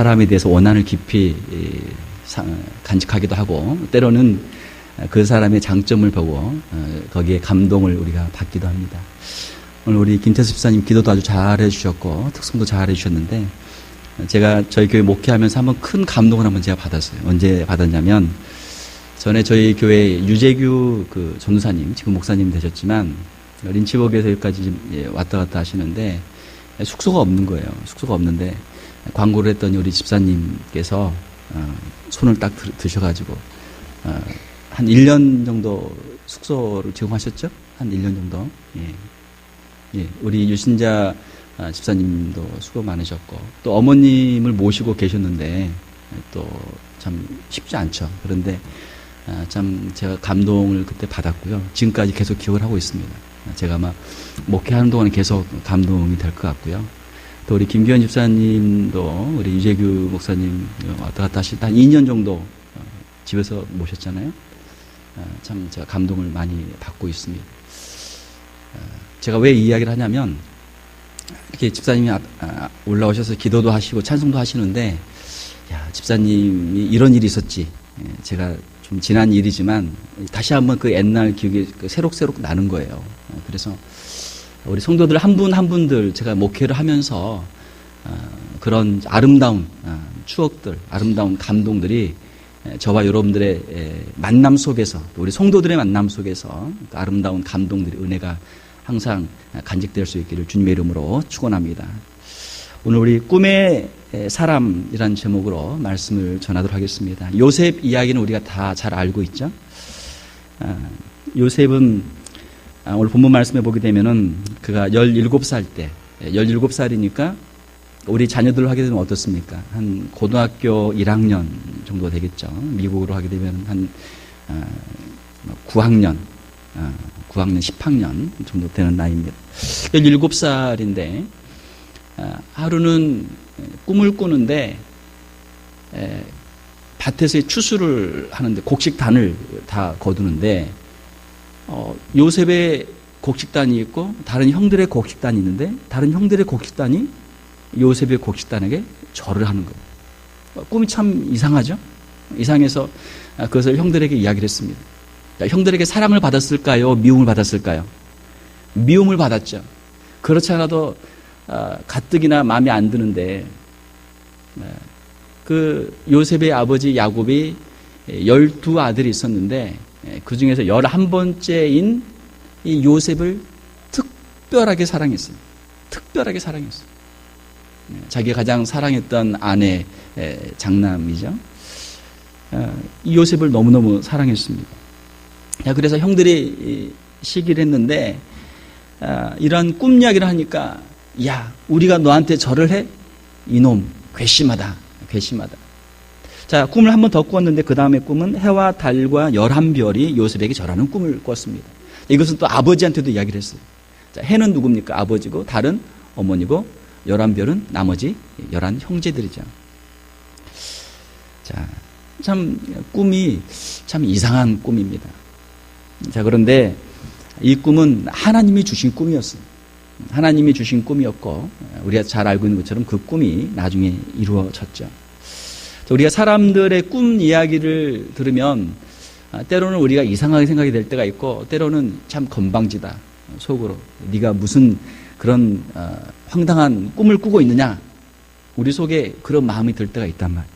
사람에 대해서 원한을 깊이 간직하기도 하고, 때로는 그 사람의 장점을 보고 거기에 감동을 우리가 받기도 합니다. 오늘 우리 김태수 집사님 기도도 아주 잘해 주셨고 특성도 잘해 주셨는데, 제가 저희 교회 목회하면서 한번 큰 감동을 한번 제가 받았어요. 언제 받았냐면, 전에 저희 교회 유재규 그 전도사님, 지금 목사님 되셨지만 린치버그에서 여기까지 왔다 갔다 하시는데 숙소가 없는 거예요. 숙소가 없는데 광고를 했더니 우리 집사님께서 손을 딱 드셔가지고 한 1년 정도 숙소를 제공하셨죠? 한 1년 정도. 예. 우리 유신자 집사님도 수고 많으셨고, 또 어머님을 모시고 계셨는데 또 참 쉽지 않죠. 그런데 참 제가 감동을 그때 받았고요. 지금까지 계속 기억을 하고 있습니다. 제가 아마 목회하는 동안에 계속 감동이 될 것 같고요. 또 우리 김기현 집사님도 우리 유재규 목사님 왔다 갔다 하실 때 한 2년 정도 집에서 모셨잖아요. 참 제가 감동을 많이 받고 있습니다. 제가 왜 이 이야기를 하냐면, 이렇게 집사님이 올라오셔서 기도도 하시고 찬송도 하시는데, 야, 집사님이 이런 일이 있었지. 제가 좀 지난 일이지만 다시 한번 그 옛날 기억이 새록새록 나는 거예요. 그래서 우리 성도들 한 분 한 분들 제가 목회를 하면서 그런 아름다운 추억들, 아름다운 감동들이 저와 여러분들의 만남 속에서, 우리 성도들의 만남 속에서 아름다운 감동들이, 은혜가 항상 간직될 수 있기를 주님의 이름으로 축원합니다. 오늘 우리 꿈의 사람이라는 제목으로 말씀을 전하도록 하겠습니다. 요셉 이야기는 우리가 다 잘 알고 있죠. 요셉은 오늘 본문 말씀에 보게 되면은 그가 17살 때, 17살이니까 우리 자녀들로 하게 되면 어떻습니까? 한 고등학교 1학년 정도 되겠죠. 미국으로 하게 되면 한 9학년, 10학년 정도 되는 나이입니다. 17살인데 하루는 꿈을 꾸는데 밭에서 추수를 하는데 곡식단을 다 거두는데 요셉의 곡식단이 있고 다른 형들의 곡식단이 있는데, 다른 형들의 곡식단이 요셉의 곡식단에게 절을 하는 거예요. 꿈이 참 이상하죠? 이상해서 그것을 형들에게 이야기를 했습니다. 형들에게 사랑을 받았을까요? 미움을 받았을까요? 미움을 받았죠. 그렇지 않아도 가뜩이나 마음에 안 드는데, 그 요셉의 아버지 야곱이 12아들이 있었는데 그 중에서 11번째인 이 요셉을 특별하게 사랑했어요. 특별하게 사랑했어요. 자기가 가장 사랑했던 아내 장남이죠. 이 요셉을 너무너무 사랑했습니다. 그래서 형들이 시기를 했는데 이러한 꿈 이야기를 하니까, 야, 우리가 너한테 절을 해? 이놈 괘씸하다. 괘씸하다. 자, 꿈을 한 번 더 꾸었는데 그 다음에 꿈은 해와 달과 11별이 요셉에게 절하는 꿈을 꿨습니다. 이것은 또 아버지한테도 이야기를 했어요. 자, 해는 누굽니까? 아버지고, 달은 어머니고, 11별은 나머지 11 형제들이죠. 자, 참 꿈이 참 이상한 꿈입니다. 자, 그런데 이 꿈은 하나님이 주신 꿈이었어요. 하나님이 주신 꿈이었고, 우리가 잘 알고 있는 것처럼 그 꿈이 나중에 이루어졌죠. 우리가 사람들의 꿈 이야기를 들으면 때로는 우리가 이상하게 생각이 될 때가 있고, 때로는 참 건방지다, 속으로 네가 무슨 그런 황당한 꿈을 꾸고 있느냐, 우리 속에 그런 마음이 들 때가 있단 말이에요.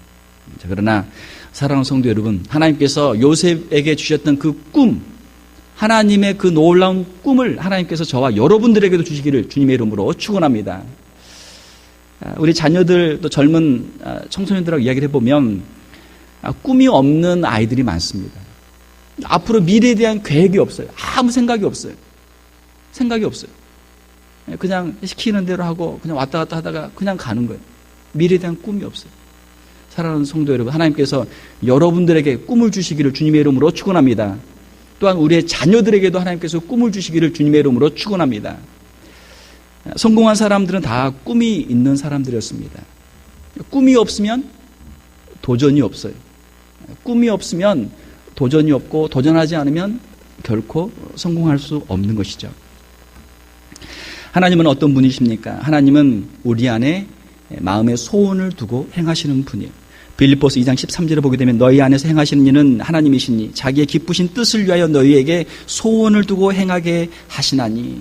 그러나 사랑하는 성도 여러분, 하나님께서 요셉에게 주셨던 그 꿈, 하나님의 그 놀라운 꿈을 하나님께서 저와 여러분들에게도 주시기를 주님의 이름으로 축원합니다. 우리 자녀들, 또 젊은 청소년들하고 이야기를 해보면 꿈이 없는 아이들이 많습니다. 앞으로 미래에 대한 계획이 없어요. 아무 생각이 없어요. 생각이 없어요. 그냥 시키는 대로 하고 그냥 왔다 갔다 하다가 그냥 가는 거예요. 미래에 대한 꿈이 없어요. 사랑하는 성도 여러분, 하나님께서 여러분들에게 꿈을 주시기를 주님의 이름으로 축원합니다. 또한 우리의 자녀들에게도 하나님께서 꿈을 주시기를 주님의 이름으로 축원합니다. 성공한 사람들은 다 꿈이 있는 사람들이었습니다. 꿈이 없으면 도전이 없어요. 꿈이 없으면 도전이 없고, 도전하지 않으면 결코 성공할 수 없는 것이죠. 하나님은 어떤 분이십니까? 하나님은 우리 안에 마음의 소원을 두고 행하시는 분이에요. 빌립보서 2장 13절에 보게 되면 너희 안에서 행하시는 이는 하나님이시니 자기의 기쁘신 뜻을 위하여 너희에게 소원을 두고 행하게 하시나니.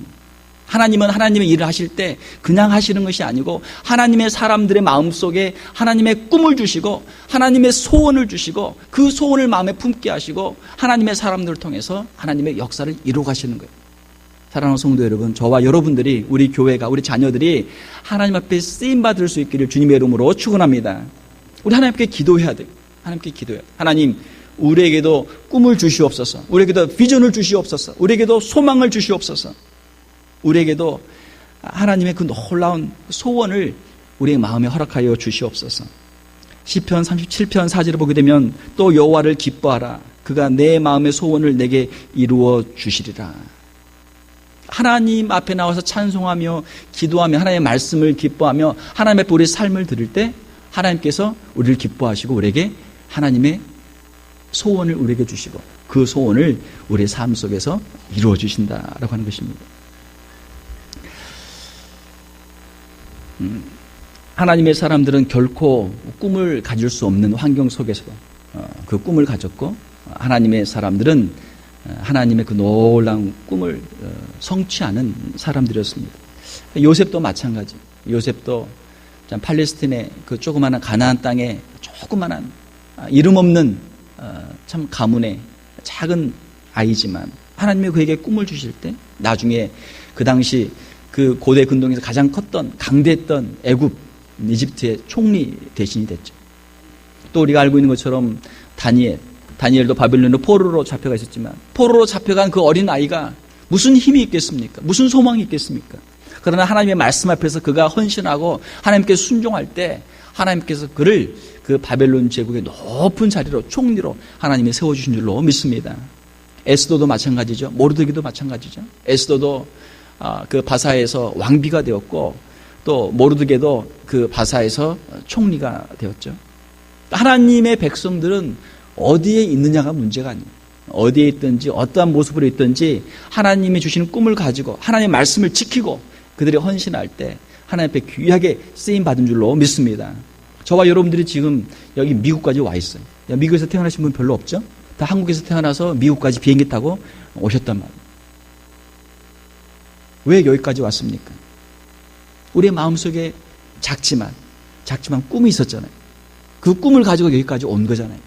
하나님은 하나님의 일을 하실 때 그냥 하시는 것이 아니고 하나님의 사람들의 마음속에 하나님의 꿈을 주시고 하나님의 소원을 주시고 그 소원을 마음에 품게 하시고 하나님의 사람들을 통해서 하나님의 역사를 이루어 가시는 거예요. 사랑하는 성도 여러분, 저와 여러분들이, 우리 교회가, 우리 자녀들이 하나님 앞에 쓰임받을 수 있기를 주님의 이름으로 축원합니다. 우리 하나님께 기도해야 돼요. 하나님께 기도해야 돼요. 하나님, 우리에게도 꿈을 주시옵소서. 우리에게도 비전을 주시옵소서. 우리에게도 소망을 주시옵소서. 우리에게도 하나님의 그 놀라운 소원을 우리의 마음에 허락하여 주시옵소서. 시편 37편 4절을 보게 되면 또 여호와를 기뻐하라. 그가 내 마음의 소원을 내게 이루어 주시리라. 하나님 앞에 나와서 찬송하며 기도하며 하나님의 말씀을 기뻐하며 하나님 앞에 우리의 삶을 드릴 때 하나님께서 우리를 기뻐하시고 우리에게 하나님의 소원을 우리에게 주시고 그 소원을 우리의 삶 속에서 이루어 주신다라고 하는 것입니다. 하나님의 사람들은 결코 꿈을 가질 수 없는 환경 속에서 그 꿈을 가졌고 하나님의 사람들은 하나님의 그 놀라운 꿈을 성취하는 사람들이었습니다. 요셉도 마찬가지. 요셉도 팔레스틴의 그 조그마한 가나안 땅에 조그마한 이름 없는 참 가문의 작은 아이지만 하나님이 그에게 꿈을 주실 때 나중에 그 당시 그 고대 근동에서 가장 컸던 강대했던 애굽 이집트의 총리 대신이 됐죠. 또 우리가 알고 있는 것처럼 다니엘도 바빌론으로 포로로 잡혀가 있었지만 포로로 잡혀간 그 어린 아이가 무슨 힘이 있겠습니까? 무슨 소망이 있겠습니까? 그러나 하나님의 말씀 앞에서 그가 헌신하고 하나님께 순종할 때 하나님께서 그를 그 바벨론 제국의 높은 자리로 총리로 하나님이 세워주신 줄로 믿습니다. 에스더도 마찬가지죠. 모르드기도 마찬가지죠. 에스더도 그 바사에서 왕비가 되었고 또 모르드게도 그 바사에서 총리가 되었죠. 하나님의 백성들은 어디에 있느냐가 문제가 아니에요. 어디에 있든지 어떠한 모습으로 있든지 하나님이 주시는 꿈을 가지고 하나님의 말씀을 지키고 그들이 헌신할 때 하나님 앞에 귀하게 쓰임받은 줄로 믿습니다. 저와 여러분들이 지금 여기 미국까지 와 있어요. 미국에서 태어나신 분 별로 없죠? 다 한국에서 태어나서 미국까지 비행기 타고 오셨단 말이에요. 왜 여기까지 왔습니까? 우리의 마음속에 작지만 꿈이 있었잖아요. 그 꿈을 가지고 여기까지 온 거잖아요.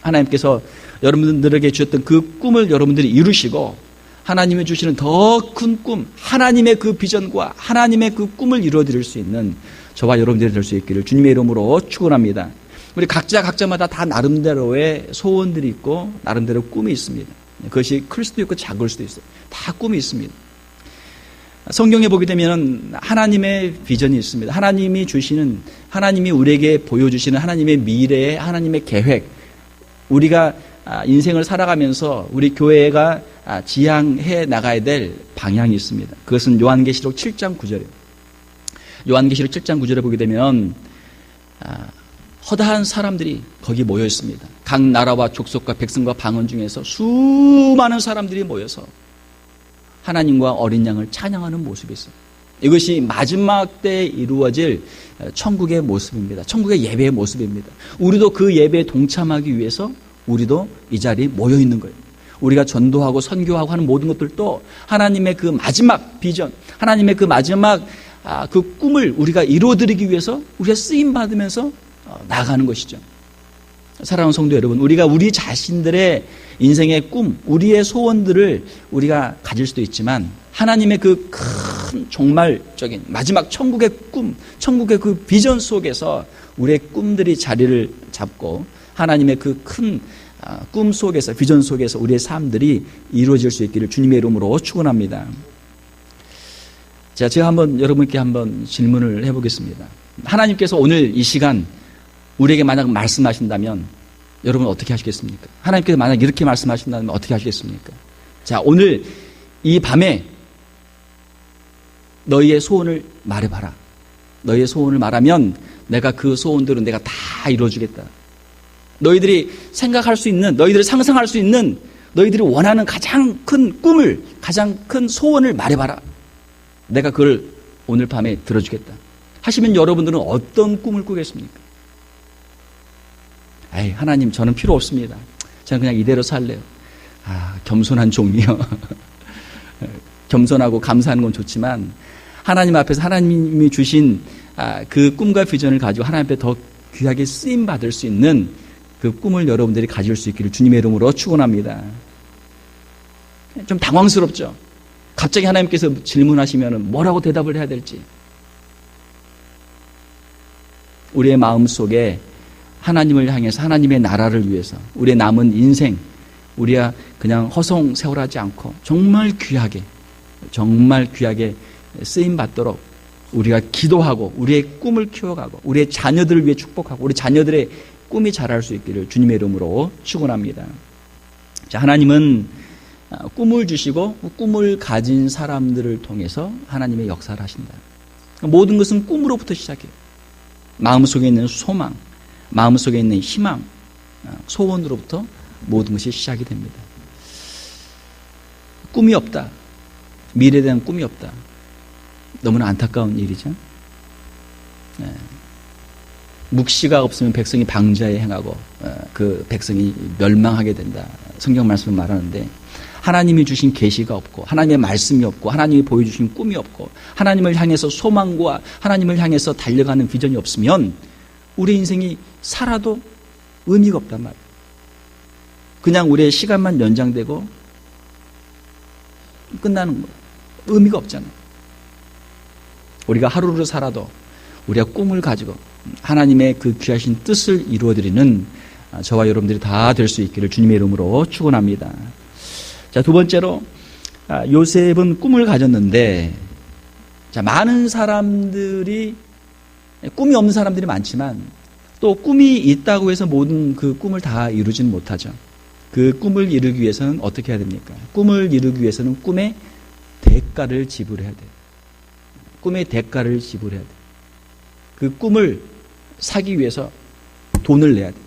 하나님께서 여러분들에게 주셨던 그 꿈을 여러분들이 이루시고 하나님이 주시는 더 큰 꿈, 하나님의 그 비전과 하나님의 그 꿈을 이루어드릴 수 있는 저와 여러분들이 될 수 있기를 주님의 이름으로 축원합니다. 우리 각자마다 다 나름대로의 소원들이 있고 나름대로 꿈이 있습니다. 그것이 클 수도 있고 작을 수도 있어요. 다 꿈이 있습니다. 성경에 보게 되면 하나님의 비전이 있습니다. 하나님이 우리에게 보여주시는 하나님의 미래, 하나님의 계획, 우리가 인생을 살아가면서 우리 교회가 지향해 나가야 될 방향이 있습니다. 그것은 요한계시록 7장 9절이에요. 요한계시록 7장 9절에 보게 되면 허다한 사람들이 거기 모여 있습니다. 각 나라와 족속과 백성과 방언 중에서 수많은 사람들이 모여서 하나님과 어린 양을 찬양하는 모습이 있어요. 이것이 마지막 때에 이루어질 천국의 모습입니다. 천국의 예배의 모습입니다. 우리도 그 예배에 동참하기 위해서 우리도 이 자리에 모여 있는 거예요. 우리가 전도하고 선교하고 하는 모든 것들도 하나님의 그 마지막 비전, 하나님의 그 마지막 그 꿈을 우리가 이루어드리기 위해서 우리가 쓰임받으면서 나아가는 것이죠. 사랑하는 성도 여러분, 우리가 우리 자신들의 인생의 꿈, 우리의 소원들을 우리가 가질 수도 있지만 하나님의 그 큰 종말적인 마지막 천국의 꿈, 천국의 그 비전 속에서 우리의 꿈들이 자리를 잡고 하나님의 그 큰 꿈 속에서, 비전 속에서 우리의 삶들이 이루어질 수 있기를 주님의 이름으로 축원합니다. 자, 제가 여러분께 질문을 해보겠습니다. 하나님께서 오늘 이 시간 우리에게 만약 말씀하신다면 여러분 어떻게 하시겠습니까? 하나님께서 만약 이렇게 말씀하신다면 어떻게 하시겠습니까? 자, 오늘 이 밤에 너희의 소원을 말해봐라. 너희의 소원을 말하면 내가 그 소원들은 내가 다 이루어주겠다. 너희들이 생각할 수 있는, 너희들이 상상할 수 있는, 너희들이 원하는 가장 큰 꿈을, 가장 큰 소원을 말해봐라. 내가 그걸 오늘 밤에 들어주겠다. 하시면 여러분들은 어떤 꿈을 꾸겠습니까? 에이, 하나님, 저는 필요 없습니다. 저는 그냥 이대로 살래요. 겸손한 종이요. 겸손하고 감사하는 건 좋지만 하나님 앞에서 하나님이 주신 그 꿈과 비전을 가지고 하나님 앞에 더 귀하게 쓰임 받을 수 있는 그 꿈을 여러분들이 가질 수 있기를 주님의 이름으로 축원합니다. 좀 당황스럽죠? 갑자기 하나님께서 질문하시면 뭐라고 대답을 해야 될지. 우리의 마음속에 하나님을 향해서 하나님의 나라를 위해서 우리의 남은 인생 우리가 그냥 허송세월하지 않고 정말 귀하게 쓰임받도록 우리가 기도하고 우리의 꿈을 키워가고 우리의 자녀들을 위해 축복하고 우리 자녀들의 꿈이 자랄 수 있기를 주님의 이름으로 축원합니다. 자, 하나님은 꿈을 주시고 꿈을 가진 사람들을 통해서 하나님의 역사를 하신다. 모든 것은 꿈으로부터 시작해요. 마음속에 있는 소망, 마음속에 있는 희망, 소원으로부터 모든 것이 시작이 됩니다. 꿈이 없다. 미래에 대한 꿈이 없다. 너무나 안타까운 일이죠. 네. 묵시가 없으면 백성이 방자에 행하고 그 백성이 멸망하게 된다. 성경 말씀을 말하는데 하나님이 주신 계시가 없고 하나님의 말씀이 없고 하나님이 보여주신 꿈이 없고 하나님을 향해서 소망과 하나님을 향해서 달려가는 비전이 없으면 우리 인생이 살아도 의미가 없단 말이에요. 그냥 우리의 시간만 연장되고 끝나는 거예요. 의미가 없잖아요. 우리가 하루를 살아도 우리가 꿈을 가지고 하나님의 그 귀하신 뜻을 이루어드리는 저와 여러분들이 다 될 수 있기를 주님의 이름으로 축원합니다. 자, 두 번째로 요셉은 꿈을 가졌는데 자, 많은 사람들이 꿈이 없는 사람들이 많지만 또 꿈이 있다고 해서 모든 그 꿈을 다 이루지는 못하죠. 그 꿈을 이루기 위해서는 어떻게 해야 됩니까? 꿈을 이루기 위해서는 꿈의 대가를 지불해야 돼요. 꿈의 대가를 지불해야 돼요. 그 꿈을 사기 위해서 돈을 내야 돼요.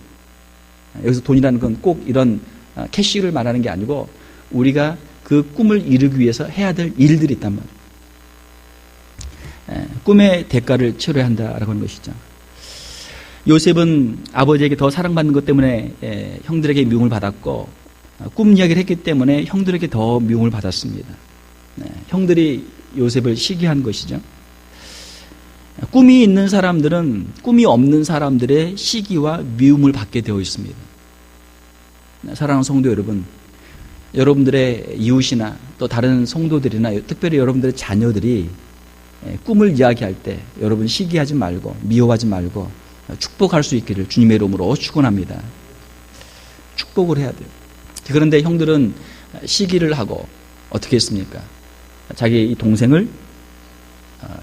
여기서 돈이라는 건 꼭 이런 캐시를 말하는 게 아니고 우리가 그 꿈을 이루기 위해서 해야 될 일들이 있단 말이에요. 꿈의 대가를 치러야 한다라고 하는 것이죠. 요셉은 아버지에게 더 사랑받는 것 때문에 형들에게 미움을 받았고 꿈 이야기를 했기 때문에 형들에게 더 미움을 받았습니다. 형들이 요셉을 시기한 것이죠. 꿈이 있는 사람들은 꿈이 없는 사람들의 시기와 미움을 받게 되어 있습니다. 사랑하는 성도 여러분, 여러분들의 이웃이나 또 다른 성도들이나 특별히 여러분들의 자녀들이 꿈을 이야기할 때 여러분 시기하지 말고 미워하지 말고 축복할 수 있기를 주님의 이름으로 축원합니다. 축복을 해야 돼요. 그런데 형들은 시기를 하고 어떻게 했습니까? 자기 동생을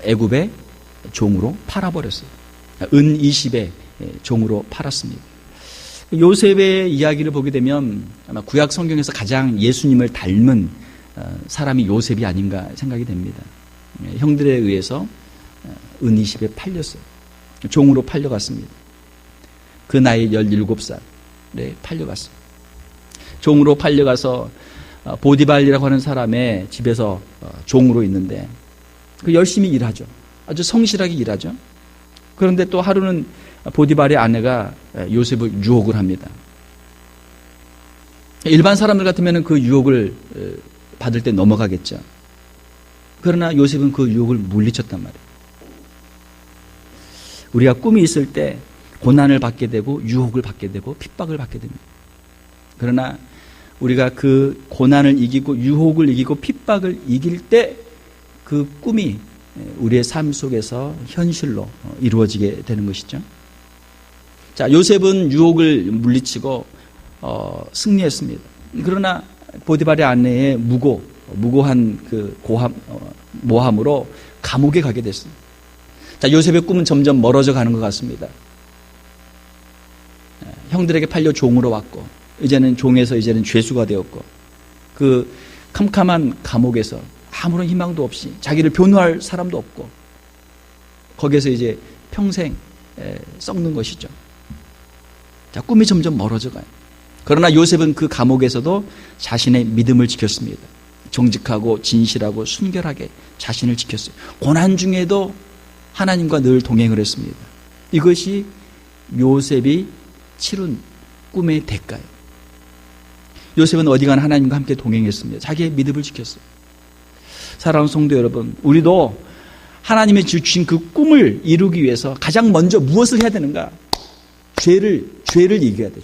애굽의 종으로 팔아버렸어요. 은 20의 종으로 팔았습니다. 요셉의 이야기를 보게 되면 아마 구약 성경에서 가장 예수님을 닮은 사람이 요셉이 아닌가 생각이 됩니다. 형들에 의해서 은 20에 팔렸어요. 종으로 팔려갔습니다. 그 나이 17살에 팔려갔어요. 종으로 팔려가서 보디발이라고 하는 사람의 집에서 종으로 있는데 그 열심히 일하죠. 아주 성실하게 일하죠. 그런데 또 하루는 보디발의 아내가 요셉을 유혹을 합니다. 일반 사람들 같으면 그 유혹을 받을 때 넘어가겠죠. 그러나 요셉은 그 유혹을 물리쳤단 말이에요. 우리가 꿈이 있을 때 고난을 받게 되고 유혹을 받게 되고 핍박을 받게 됩니다. 그러나 우리가 그 고난을 이기고 유혹을 이기고 핍박을 이길 때 그 꿈이 우리의 삶 속에서 현실로 이루어지게 되는 것이죠. 자, 요셉은 유혹을 물리치고 승리했습니다. 그러나 보디발의 아내의 무고한 그 모함으로 감옥에 가게 됐습니다. 자, 요셉의 꿈은 점점 멀어져 가는 것 같습니다. 형들에게 팔려 종으로 왔고 이제는 종에서 이제는 죄수가 되었고 그 캄캄한 감옥에서 아무런 희망도 없이 자기를 변호할 사람도 없고 거기에서 이제 평생 썩는 것이죠. 자, 꿈이 점점 멀어져 가요. 그러나 요셉은 그 감옥에서도 자신의 믿음을 지켰습니다. 정직하고 진실하고 순결하게 자신을 지켰어요. 고난 중에도 하나님과 늘 동행을 했습니다. 이것이 요셉이 치른 꿈의 대가예요. 요셉은 어디 가나 하나님과 함께 동행했습니다. 자기의 믿음을 지켰어요. 사랑하는 성도 여러분, 우리도 하나님의 주신 그 꿈을 이루기 위해서 가장 먼저 무엇을 해야 되는가? 죄를 이겨야 돼.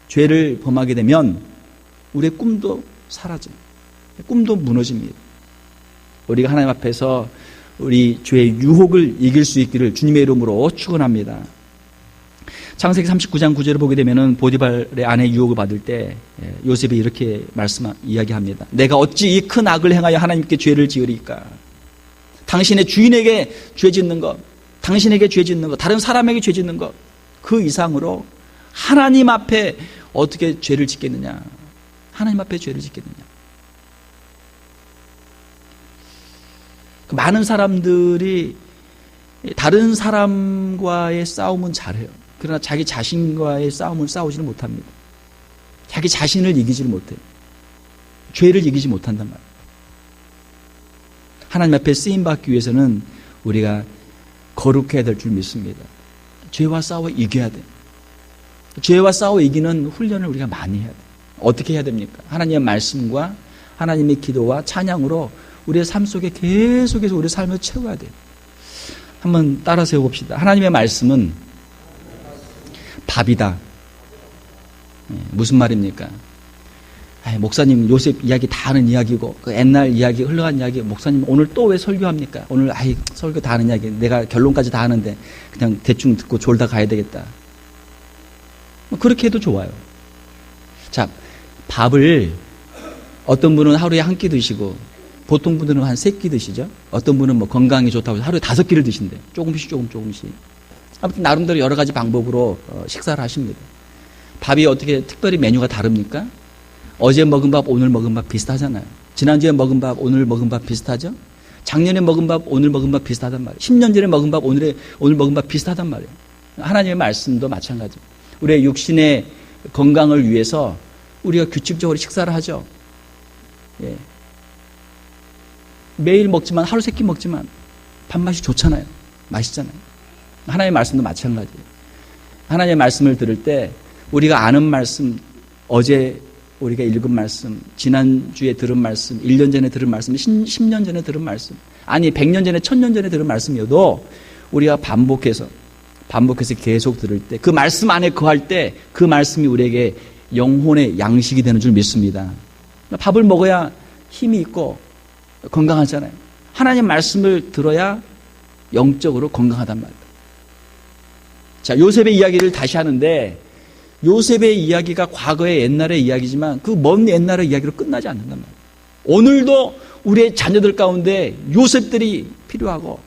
죄를 범하게 되면 우리의 꿈도 사라져요. 꿈도 무너집니다. 우리가 하나님 앞에서 우리 죄의 유혹을 이길 수 있기를 주님의 이름으로 축원합니다. 창세기 39장 9절을 보게 되면은 보디발의 아내 유혹을 받을 때 요셉이 이렇게 이야기합니다. 내가 어찌 이 큰 악을 행하여 하나님께 죄를 지으리까? 당신의 주인에게 죄 짓는 것, 당신에게 죄 짓는 것, 다른 사람에게 죄 짓는 것, 그 이상으로 하나님 앞에 어떻게 죄를 짓겠느냐? 하나님 앞에 죄를 짓겠느냐? 많은 사람들이 다른 사람과의 싸움은 잘해요. 그러나 자기 자신과의 싸움을 싸우지는 못합니다. 자기 자신을 이기지를 못해요. 죄를 이기지 못한단 말이에요. 하나님 앞에 쓰임받기 위해서는 우리가 거룩해야 될 줄 믿습니다. 죄와 싸워 이겨야 돼요. 죄와 싸워 이기는 훈련을 우리가 많이 해야 돼요. 어떻게 해야 됩니까? 하나님의 말씀과 하나님의 기도와 찬양으로 우리의 삶 속에 계속해서 우리의 삶을 채워야 돼요. 한번 따라 세워봅시다. 하나님의 말씀은 밥이다. 무슨 말입니까? 목사님 요셉 이야기 다 하는 이야기고 그 옛날 이야기 흘러간 이야기 목사님 오늘 또 왜 설교합니까? 오늘 설교 다 하는 이야기 내가 결론까지 다 하는데 그냥 대충 듣고 졸다 가야 되겠다. 그렇게 해도 좋아요. 자, 밥을 어떤 분은 하루에 한 끼 드시고 보통 분들은 한 3끼 드시죠. 어떤 분은 뭐 건강이 좋다고 해서 하루에 5끼를 드신대요. 조금씩. 아무튼 나름대로 여러 가지 방법으로 식사를 하십니다. 밥이 어떻게 특별히 메뉴가 다릅니까? 어제 먹은 밥, 오늘 먹은 밥 비슷하잖아요. 지난주에 먹은 밥, 오늘 먹은 밥 비슷하죠? 작년에 먹은 밥, 오늘 먹은 밥 비슷하단 말이에요. 10년 전에 먹은 밥, 오늘 먹은 밥 비슷하단 말이에요. 하나님의 말씀도 마찬가지입니다. 우리의 육신의 건강을 위해서 우리가 규칙적으로 식사를 하죠. 예. 매일 먹지만, 하루 3끼 먹지만 밥맛이 좋잖아요. 맛있잖아요. 하나님의 말씀도 마찬가지예요. 하나님의 말씀을 들을 때 우리가 아는 말씀, 어제 우리가 읽은 말씀, 지난주에 들은 말씀, 1년 전에 들은 말씀, 10년 전에 들은 말씀, 아니 100년 전에 1000년 전에 들은 말씀이어도 우리가 반복해서 계속 들을 때 그 말씀 안에 거할 때 그 말씀이 우리에게 영혼의 양식이 되는 줄 믿습니다. 밥을 먹어야 힘이 있고 건강하잖아요. 하나님 말씀을 들어야 영적으로 건강하단 말이에요. 자, 요셉의 이야기를 다시 하는데 요셉의 이야기가 과거의 옛날의 이야기지만 그 먼 옛날의 이야기로 끝나지 않는단 말이에요. 오늘도 우리의 자녀들 가운데 요셉들이 필요하고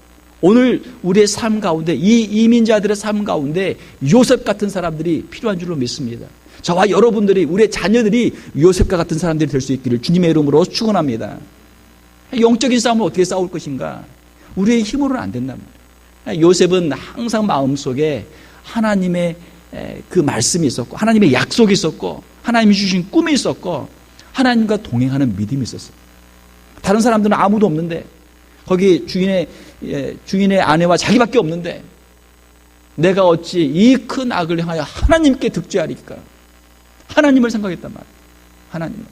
오늘 우리의 삶 가운데 이 이민자들의 삶 가운데 요셉 같은 사람들이 필요한 줄로 믿습니다. 저와 여러분들이 우리의 자녀들이 요셉과 같은 사람들이 될 수 있기를 주님의 이름으로 축원합니다. 영적인 싸움을 어떻게 싸울 것인가? 우리의 힘으로는 안 된단 말이에요. 요셉은 항상 마음속에 하나님의 그 말씀이 있었고 하나님의 약속이 있었고 하나님이 주신 꿈이 있었고 하나님과 동행하는 믿음이 있었어요. 다른 사람들은 아무도 없는데 거기 주인의 아내와 자기밖에 없는데 내가 어찌 이 큰 악을 행하여 하나님께 득죄하리까? 하나님을 생각했단 말이에요. 하나님을.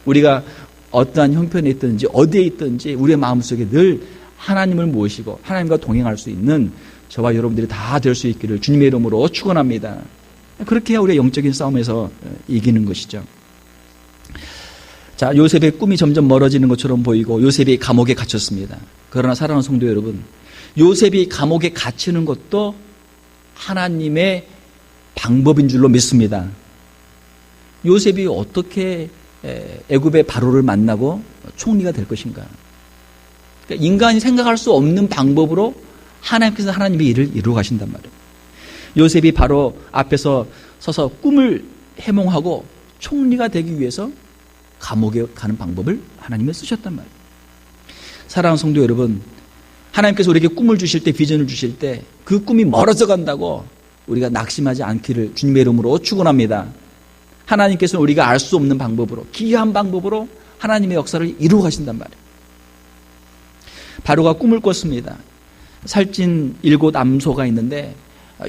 우리가 어떠한 형편에 있든지 어디에 있든지 우리의 마음속에 늘 하나님을 모시고 하나님과 동행할 수 있는 저와 여러분들이 다 될 수 있기를 주님의 이름으로 축원합니다. 그렇게 해야 우리의 영적인 싸움에서 이기는 것이죠. 자, 요셉의 꿈이 점점 멀어지는 것처럼 보이고 요셉이 감옥에 갇혔습니다. 그러나 사랑하는 성도 여러분, 요셉이 감옥에 갇히는 것도 하나님의 방법인 줄로 믿습니다. 요셉이 어떻게 애굽의 바로를 만나고 총리가 될 것인가? 그러니까 인간이 생각할 수 없는 방법으로 하나님께서 하나님의 일을 이루어 가신단 말이에요. 요셉이 바로 앞에서 서서 꿈을 해몽하고 총리가 되기 위해서 감옥에 가는 방법을 하나님이 쓰셨단 말이에요. 사랑하는 성도 여러분, 하나님께서 우리에게 꿈을 주실 때, 비전을 주실 때 그 꿈이 멀어져 간다고 우리가 낙심하지 않기를 주님의 이름으로 축원합니다. 하나님께서는 우리가 알 수 없는 방법으로, 기이한 방법으로 하나님의 역사를 이루어 가신단 말이에요. 바로가 꿈을 꿨습니다. 살찐 7 암소가 있는데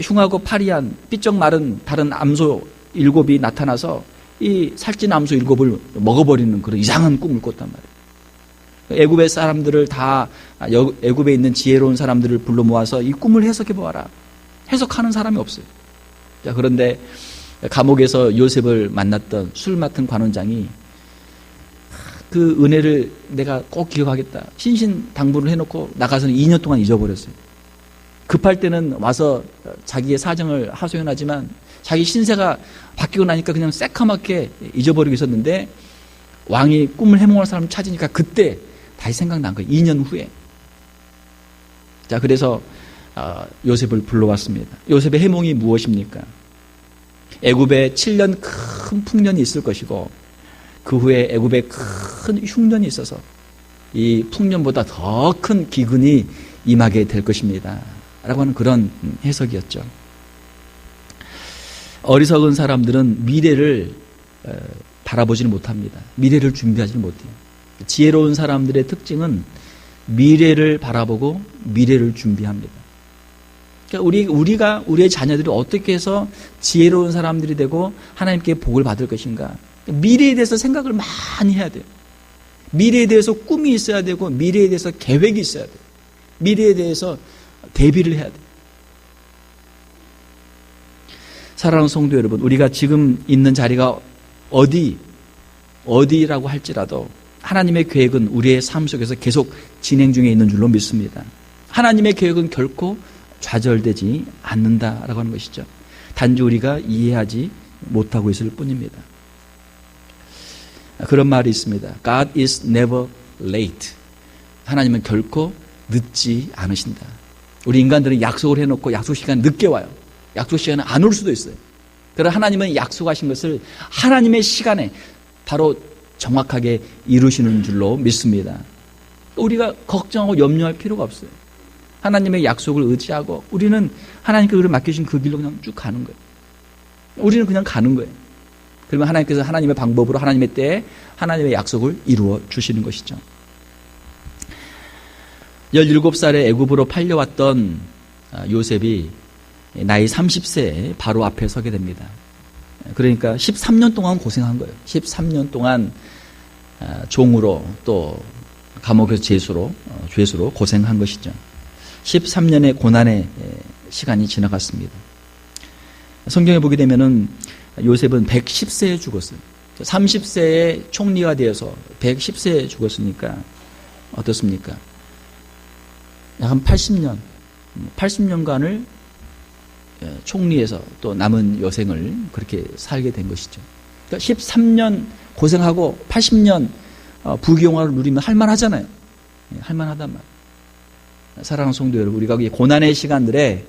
흉하고 파리한 삐쩍 마른 다른 암소 7이 나타나서 이 살찐 암소 7을 먹어버리는 그런 이상한 꿈을 꿨단 말이에요. 애굽의 사람들을 다, 애굽에 있는 지혜로운 사람들을 불러 모아서 이 꿈을 해석해 보아라. 해석하는 사람이 없어요. 자, 그런데 감옥에서 요셉을 만났던 술 맡은 관원장이 그 은혜를 내가 꼭 기억하겠다. 신신당부를 해놓고 나가서는 2년 동안 잊어버렸어요. 급할 때는 와서 자기의 사정을 하소연하지만 자기 신세가 바뀌고 나니까 그냥 새카맣게 잊어버리고 있었는데 왕이 꿈을 해몽할 사람을 찾으니까 그때 다시 생각난 거예요. 2년 후에. 자, 그래서 요셉을 불러왔습니다. 요셉의 해몽이 무엇입니까? 애굽에 7년 큰 풍년이 있을 것이고 그 후에 애굽에 큰 흉년이 있어서 이 풍년보다 더 큰 기근이 임하게 될 것입니다. 라고 하는 그런 해석이었죠. 어리석은 사람들은 미래를 바라보지는 못합니다. 미래를 준비하지는 못해요. 지혜로운 사람들의 특징은 미래를 바라보고 미래를 준비합니다. 그러니까 우리가 우리의 자녀들이 어떻게 해서 지혜로운 사람들이 되고 하나님께 복을 받을 것인가. 미래에 대해서 생각을 많이 해야 돼요. 미래에 대해서 꿈이 있어야 되고 미래에 대해서 계획이 있어야 돼요. 미래에 대해서 대비를 해야 돼요. 사랑하는 성도 여러분, 우리가 지금 있는 자리가 어디라고 할지라도 하나님의 계획은 우리의 삶 속에서 계속 진행 중에 있는 줄로 믿습니다. 하나님의 계획은 결코 좌절되지 않는다라고 하는 것이죠. 단지 우리가 이해하지 못하고 있을 뿐입니다. 그런 말이 있습니다. God is never late. 하나님은 결코 늦지 않으신다. 우리 인간들은 약속을 해놓고 약속 시간 늦게 와요. 약속 시간은 안 올 수도 있어요. 그러나 하나님은 약속하신 것을 하나님의 시간에 바로 정확하게 이루시는 줄로 믿습니다. 우리가 걱정하고 염려할 필요가 없어요. 하나님의 약속을 의지하고 우리는 하나님께 우리를 맡기신 그 길로 그냥 쭉 가는 거예요. 우리는 그냥 가는 거예요. 그러면 하나님께서 하나님의 방법으로 하나님의 때에 하나님의 약속을 이루어 주시는 것이죠. 17살에 애굽으로 팔려왔던 요셉이 나이 30세에 바로 앞에 서게 됩니다. 그러니까 13년 동안 고생한 거예요. 13년 동안 종으로 또 감옥에서 죄수로 고생한 것이죠. 13년의 고난의 시간이 지나갔습니다. 성경에 보게 되면은 요셉은 110세에 죽었어요. 30세에 총리가 되어서 110세에 죽었으니까 어떻습니까? 약 한 80년간을 총리에서 또 남은 여생을 그렇게 살게 된 것이죠. 그러니까 13년 고생하고 80년 부귀영화를 누리면 할만하잖아요. 할만하단 말이에요. 사랑하는 성도 여러분, 우리가 고난의 시간들에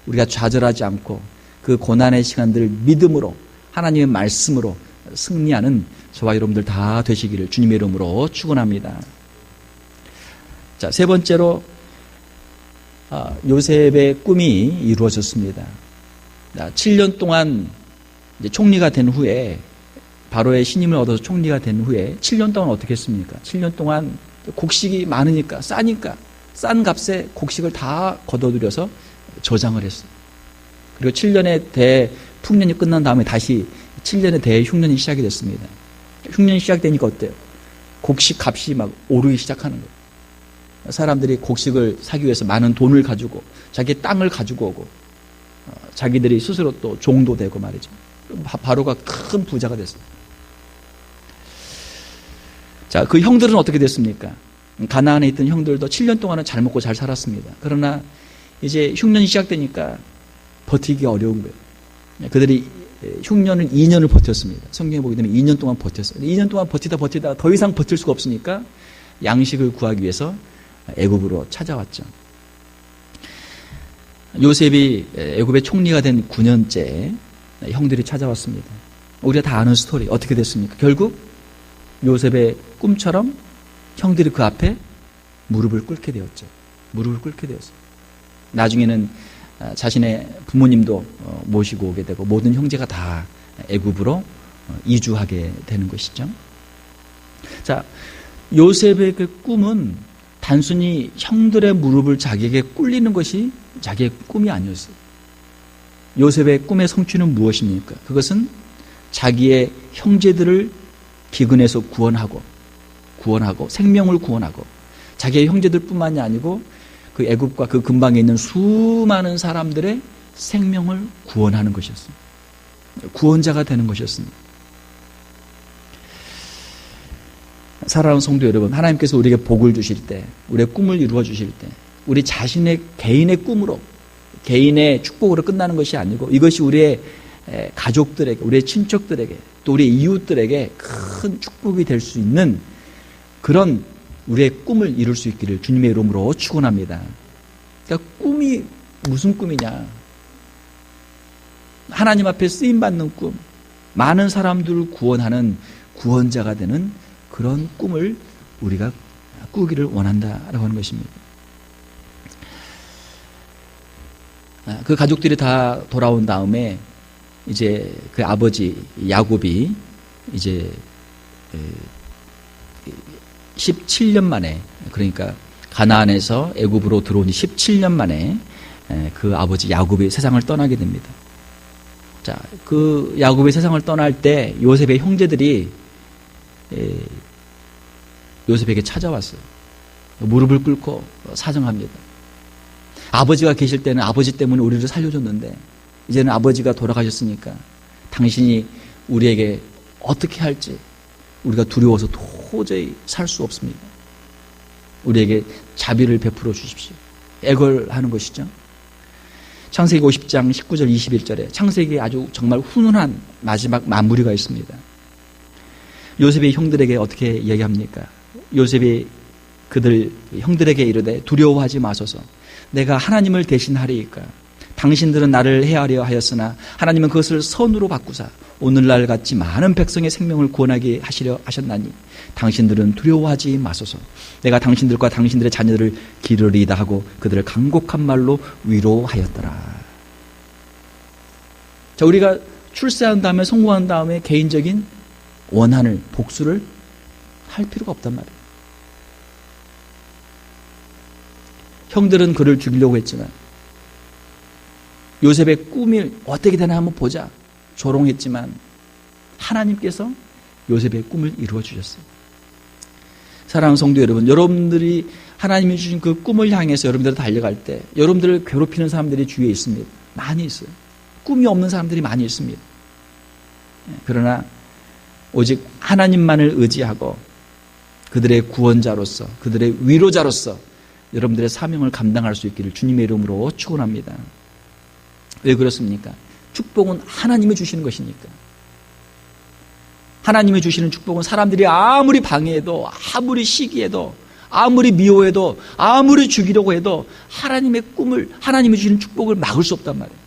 우리가 좌절하지 않고 그 고난의 시간들을 믿음으로 하나님의 말씀으로 승리하는 저와 여러분들 다 되시기를 주님의 이름으로 축원합니다. 자, 세 번째로 요셉의 꿈이 이루어졌습니다. 7년 동안 이제 총리가 된 후에 바로의 신임을 얻어서 총리가 된 후에 7년 동안 어떻게 했습니까? 7년 동안 곡식이 많으니까 싸니까 싼 값에 곡식을 다 걷어들여서 저장을 했어요. 그리고 7년의 대풍년이 끝난 다음에 다시 7년의 대흉년이 시작이 됐습니다. 흉년이 시작되니까 어때요? 곡식 값이 막 오르기 시작하는 거예요. 사람들이 곡식을 사기 위해서 많은 돈을 가지고 자기 땅을 가지고 오고 자기들이 스스로 또 종도 되고 말이죠. 바로가 큰 부자가 됐어요. 자, 그 형들은 어떻게 됐습니까? 가나안에 있던 형들도 7년 동안은 잘 먹고 잘 살았습니다. 그러나 이제 흉년이 시작되니까 버티기 어려운 거예요. 그들이 흉년을 2년을 버텼습니다. 성경에 보게 되면 2년 동안 버텼어요. 2년 동안 버티다 더 이상 버틸 수가 없으니까 양식을 구하기 위해서 애굽으로 찾아왔죠. 요셉이 애굽의 총리가 된 9년째 형들이 찾아왔습니다. 우리가 다 아는 스토리. 어떻게 됐습니까? 결국 요셉의 꿈처럼 형들이 그 앞에 무릎을 꿇게 되었죠. 무릎을 꿇게 되었어요. 나중에는 자신의 부모님도 모시고 오게 되고 모든 형제가 다 애굽으로 이주하게 되는 것이죠. 자, 요셉의 그 꿈은 단순히 형들의 무릎을 자기에게 꿇리는 것이 자기의 꿈이 아니었어요. 요셉의 꿈의 성취는 무엇입니까? 그것은 자기의 형제들을 기근에서 구원하고 생명을 구원하고 자기의 형제들뿐만이 아니고 그 애굽과 그 근방에 있는 수많은 사람들의 생명을 구원하는 것이었습니다. 구원자가 되는 것이었습니다. 사랑하는 성도 여러분, 하나님께서 우리에게 복을 주실 때, 우리의 꿈을 이루어 주실 때, 우리 자신의 개인의 꿈으로, 개인의 축복으로 끝나는 것이 아니고 이것이 우리의 가족들에게, 우리의 친척들에게, 또 우리의 이웃들에게 큰 축복이 될 수 있는 그런 우리의 꿈을 이룰 수 있기를 주님의 이름으로 축원합니다. 그러니까 꿈이 무슨 꿈이냐? 하나님 앞에 쓰임받는 꿈, 많은 사람들을 구원하는 구원자가 되는 그런 꿈을 우리가 꾸기를 원한다라고 하는 것입니다. 그 가족들이 다 돌아온 다음에 이제 그 아버지 야곱이 이제 17년 만에, 그러니까 가나안에서 애굽으로 들어온 17년 만에 그 아버지 야곱이 세상을 떠나게 됩니다. 자, 그 야곱이 세상을 떠날 때 요셉의 형제들이 요셉에게 찾아왔어요. 무릎을 꿇고 사정합니다. 아버지가 계실 때는 아버지 때문에 우리를 살려줬는데 이제는 아버지가 돌아가셨으니까 당신이 우리에게 어떻게 할지 우리가 두려워서 도저히 살 수 없습니다. 우리에게 자비를 베풀어 주십시오. 애걸하는 것이죠. 창세기 50장 19절 21절에 창세기에 아주 정말 훈훈한 마지막 마무리가 있습니다. 요셉의 형들에게 어떻게 이야기합니까? 요셉이 그들 형들에게 이르되 두려워하지 마소서. 내가 하나님을 대신하리이까. 당신들은 나를 해하려 하였으나 하나님은 그것을 선으로 바꾸사 오늘날 같이 많은 백성의 생명을 구원하게 하시려 하셨나니 당신들은 두려워하지 마소서. 내가 당신들과 당신들의 자녀들을 기르리이다 하고 그들을 간곡한 말로 위로하였더라. 자, 우리가 출세한 다음에 성공한 다음에 개인적인 원한을, 복수를 할 필요가 없단 말이에요. 형들은 그를 죽이려고 했지만 요셉의 꿈이 어떻게 되나 한번 보자 조롱했지만 하나님께서 요셉의 꿈을 이루어 주셨어요. 사랑하는 성도 여러분, 여러분들이 하나님이 주신 그 꿈을 향해서 여러분들이 달려갈 때 여러분들을 괴롭히는 사람들이 주위에 있습니다. 많이 있어요. 꿈이 없는 사람들이 많이 있습니다. 그러나 오직 하나님만을 의지하고 그들의 구원자로서, 그들의 위로자로서 여러분들의 사명을 감당할 수 있기를 주님의 이름으로 축원합니다. 왜 그렇습니까? 축복은 하나님이 주시는 것이니까. 하나님이 주시는 축복은 사람들이 아무리 방해해도, 아무리 시기해도, 아무리 미워해도, 아무리 죽이려고 해도 하나님의 꿈을, 하나님이 주시는 축복을 막을 수 없단 말이에요.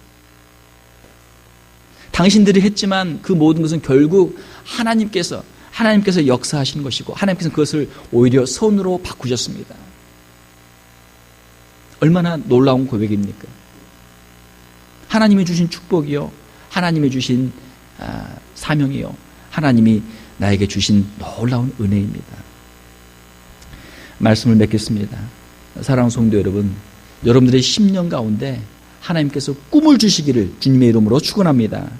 당신들이 했지만 그 모든 것은 결국 하나님께서 역사하시는 것이고 하나님께서 그것을 오히려 선으로 바꾸셨습니다. 얼마나 놀라운 고백입니까? 하나님이 주신 축복이요, 하나님이 주신 사명이요, 하나님이 나에게 주신 놀라운 은혜입니다. 말씀을 맺겠습니다. 사랑하는 성도 여러분, 여러분들의 10년 가운데 하나님께서 꿈을 주시기를 주님의 이름으로 축원합니다.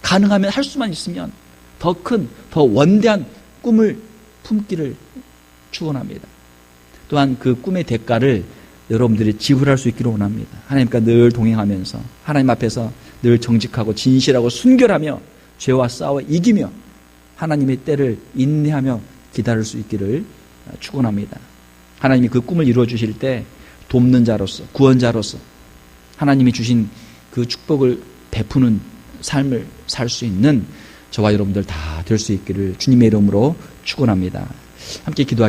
가능하면 할 수만 있으면 더 큰, 더 원대한 꿈을 품기를 축원합니다. 또한 그 꿈의 대가를 여러분들이 지불할 수 있기를 원합니다. 하나님과 늘 동행하면서 하나님 앞에서 늘 정직하고 진실하고 순결하며 죄와 싸워 이기며 하나님의 때를 인내하며 기다릴 수 있기를 축원합니다. 하나님이 그 꿈을 이루어 주실 때 돕는 자로서, 구원자로서 하나님이 주신 그 축복을 베푸는 삶을 살 수 있는 저와 여러분들 다 될 수 있기를 주님의 이름으로 축원합니다. 함께 기도하겠습니다.